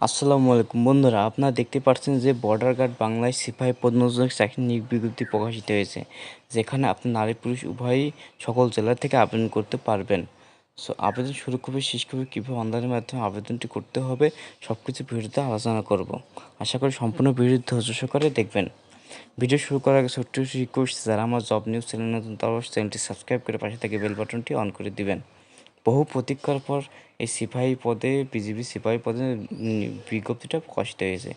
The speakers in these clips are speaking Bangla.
আসসালামু আলাইকুম বন্ধুরা, আপনারা দেখতে পাচ্ছেন যে বর্ডার গার্ড বাংলায় সিপাহী পদোন্নতির চাকরি নিয়োগ বিজ্ঞপ্তি প্রকাশিত হয়েছে, যেখানে আপনি নারী পুরুষ উভয়ই সকল জেলা থেকে আবেদন করতে পারবেন। আবেদন শুরু কবে, শেষ কবে, কীভাবে অনলাইনের মাধ্যমে আবেদনটি করতে হবে, সব কিছু ভিডিওতে আলোচনা করব। আশা করি সম্পূর্ণ ভিডিও ধৈর্য সহকারে দেখবেন। ভিডিও শুরু করার আগে ছোট্ট রিকোয়েস্ট, যারা আমার জব নিউজ চ্যানেল নতুন তারা অবশ্যই চ্যানেলটি সাবস্ক্রাইব করে পাশে থেকে বেল বাটনটি অন করে দিবেন। বহু প্রতীক্ষার পর এই সিপাহী পদে বিজিবি সিপাহী পদে বিজ্ঞপ্তিটা প্রকাশিত হয়েছে।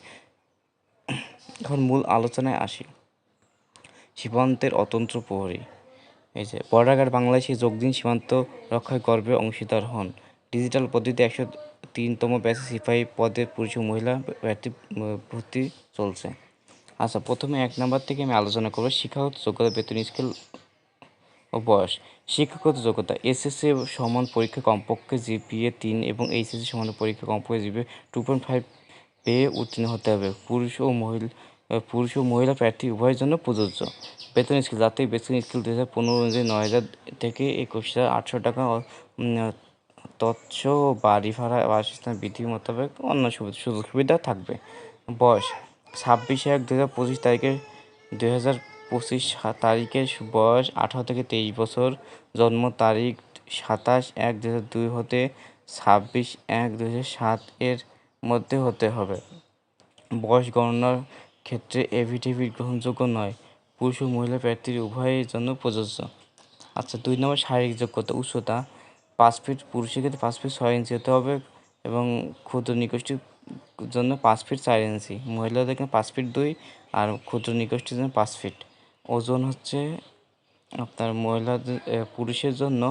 এখন মূল আলোচনায় আসি। সীমান্তের অতন্ত্র প্রহরী, এই যে বর্ডার গার্ড বাংলাদেশে যোগ দিন, সীমান্ত রক্ষায় গর্বে অংশীদার হন। ডিজিটাল পদ্ধতিতে 103তম ব্যাচে সিপাহী পদে পুরুষ ও মহিলা প্রার্থী ভর্তি চলছে। আচ্ছা, প্রথমে 1 নাম্বার থেকে আমি আলোচনা করবো শিক্ষাগত যোগ্যতা, বেতন স্কেল ও বয়স। শিক্ষাগত যোগ্যতা: এসএসসি সমান পরীক্ষা কমপক্ষে জিপিএ 3 এবং এইচএসসি সমান পরীক্ষা কমপক্ষে জিপিএ 2.5 পেয়ে উত্তীর্ণ হতে হবে। পুরুষ ও মহিলা প্রার্থী উভয়ের জন্য প্রযোজ্য। বেতন স্কেল: জাতীয় বেতন স্কেল 2015 অনুযায়ী 9,000 থেকে 21,800 টাকা। তৎস বাড়ি ভাড়া, বাসস্থান বিধি মোতাবেক অন্য সুযোগ সুবিধা থাকবে। বয়স: 26/1/2025 তারিখে 2025 তারিখের বয়স 18 থেকে 23 বছর। জন্ম তারিখ 27/1/2002 হতে 26/1/2007 এর মধ্যে হতে হবে। বয়স গণনার ক্ষেত্রে এফিডেভিট গ্রহণযোগ্য নয়। পুরুষ ও মহিলা প্রার্থীর উভয়ের জন্য প্রযোজ্য। আচ্ছা, 2 নম্বর শারীরিক যোগ্যতা: উচ্চতা 5 ফিট, পুরুষের ক্ষেত্রে 5 ফিট 6 ইঞ্চি হতে হবে এবং ক্ষুদ্র নিগোষ্ঠীর জন্য 5 ফিট 4 ইঞ্চি। মহিলাদের 5 ফিট 2 আর ক্ষুদ্র নিগোষ্ঠীর জন্য 5 ফিট। ওজন হচ্ছে আপনার পুরুষের জন্য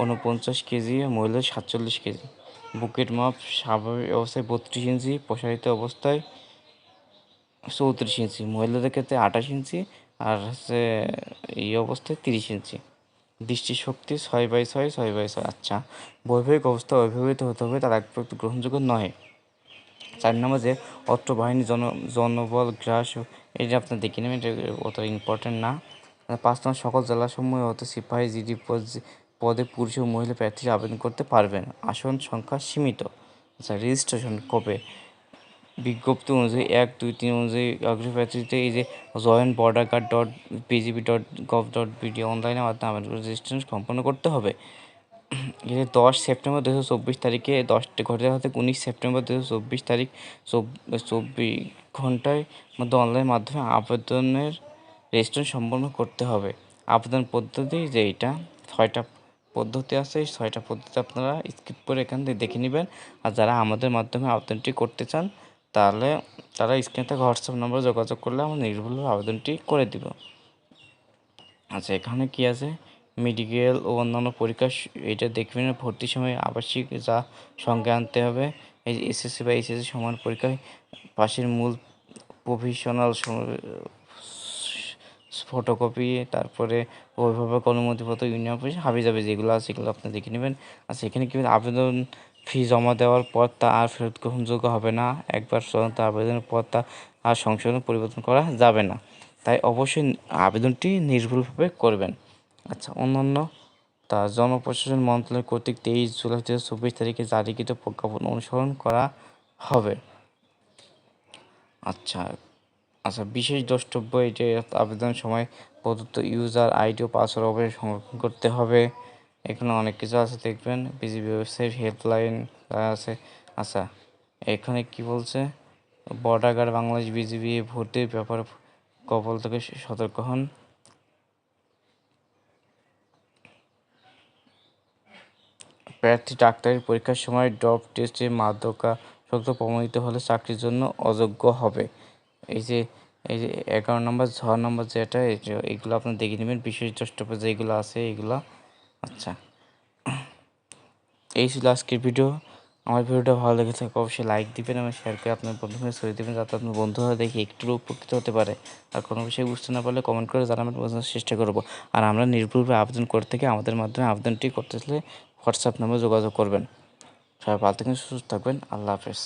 49 কেজি, মহিলাদের 47 কেজি। বুকের মাপ স্বাভাবিক অবস্থায় 32 ইঞ্চি, প্রসারিত অবস্থায় 34 ইঞ্চি। মহিলাদের ক্ষেত্রে 28 ইঞ্চি আর এই অবস্থায় 30 ইঞ্চি। দৃষ্টিশক্তি 6/6 6/6। আচ্ছা, বৈবাহিক অবস্থা অবিবাহিত হতে হবে, তার এক ব্যক্তি গ্রহণযোগ্য নয়। 4 নম্বর যে অস্ত্র বাহিনী জনবল গ্রাস, এটা আপনার দেখে নেবেন, এটা অত ইম্পর্টেন্ট না। 5 নম্বর সকল জেলাসমূহে হতে সিপাহী জিডি পদে পুরুষ ও মহিলা প্রার্থীরা আবেদন করতে পারবেন। আসন সংখ্যা সীমিত। আচ্ছা, রেজিস্ট্রেশন কবে? বিজ্ঞপ্তি অনুযায়ী 1-2-3 অনুযায়ী আগ্রহী প্রার্থীদের এই যে joinborderguard.bgb.gov.bd অনলাইনের মাধ্যমে আবেদন করে রেজিস্ট্রেশন সম্পন্ন করতে হবে। এর 10 সেপ্টেম্বর 2024 তারিখে 10টা ঘটিকা হতে 19 সেপ্টেম্বর 2024 তারিখ 24 ঘন্টার মধ্যে অনলাইনের মাধ্যমে আবেদনের রেজিস্ট্রেশন সম্পন্ন করতে হবে। আবেদন পদ্ধতি যে এটা 6টা পদ্ধতি আছে, এই 6টা পদ্ধতি আপনারা স্কিপ করে এখান থেকে দেখে নেবেন। আর যারা আমাদের মাধ্যমে আবেদনটি করতে চান তাহলে তারা স্ক্রিনে থাকা হোয়াটসঅ্যাপ নম্বরে যোগাযোগ করলে আমরা নির্ভুলভাবে আবেদনটি করে দিব। আচ্ছা, এখানে কি আছে? মেডিকেল ও অন্যান্য পরীক্ষা, এটা দেখবেন। ভর্তির সময় আবাসিক যা সঙ্গে আনতে হবে, এই এসএসসি বা এইচএসসি সমান পরীক্ষায় পাশের মূল প্রভিশনাল ফটোকপি, তারপরে অভিভাবক অনুমতিপত্র, ইউনিয়ন পরিষদ হাবিজাবি যেগুলো আছে সেগুলো আপনি দেখে নেবেন। আচ্ছা, এখানে কি আবেদন ফি জমা দেওয়ার পর তা আর ফেরত গ্রহণযোগ্য হবে না। একবার চূড়ান্ত আবেদনের পর তা আর সংশোধন পরিবর্তন করা যাবে না, তাই অবশ্যই আবেদনটি নির্ভুলভাবে করবেন। আচ্ছা, অন্যান্য জনপ্রশাসন মন্ত্রণালয় কর্তৃক 23 জুলাই 2024 তারিখে জারিকৃত প্রজ্ঞাপন অনুসরণ করা হবে। আচ্ছা, বিশেষ দ্রষ্টব্য, এটি আবেদনের সময় প্রদত্ত ইউজার আইডি ও পাসওয়ার্ড অবশ্যই সংরক্ষণ করতে হবে। এখানে অনেক কিছু আছে, দেখবেন বিজিবি ওয়েবসাইট হেল্পলাইন আছে। আচ্ছা, এখানে কি বলছে? বর্ডার গার্ড বাংলাদেশ বিজিবি ভর্তির ব্যাপারে কবল থেকে সতর্ক হন। প্রার্থী ডাক্তারি পরীক্ষার সময় ড্রপ টেস্টে মাদকাসক্ত প্রমাণিত হলে চাকরির জন্য অযোগ্য হবে। এই যে 11 নম্বর 6 নম্বর যেটা, এগুলো আপনি দেখে নেবেন। বিশেষ দ্রষ্টব্য যেগুলো আছে এগুলো। আচ্ছা, এই ছিল আজকের ভিডিও। আমার ভিডিওটা ভালো লেগে থাকে অবশ্যই লাইক দিবেন এবং শেয়ার করে আপনার বন্ধুদের ছড়িয়ে দেবেন, যাতে আপনার বন্ধুরা দেখে একটু উপকৃত হতে পারে। আর কোনো বিষয়ে বুঝতে না পারলে কমেন্ট করে জানাবেন, বোঝানোর চেষ্টা করব। আর আমরা নির্ভুলভাবে আবেদন করতে থেকে আমাদের মাধ্যমে আবেদনটি করতে হলে হোয়াটসঅ্যাপ নম্বরে যোগাযোগ করবেন। সবাই ভালো থাকবেন, সুস্থ থাকবেন। আল্লাহ হাফেজ।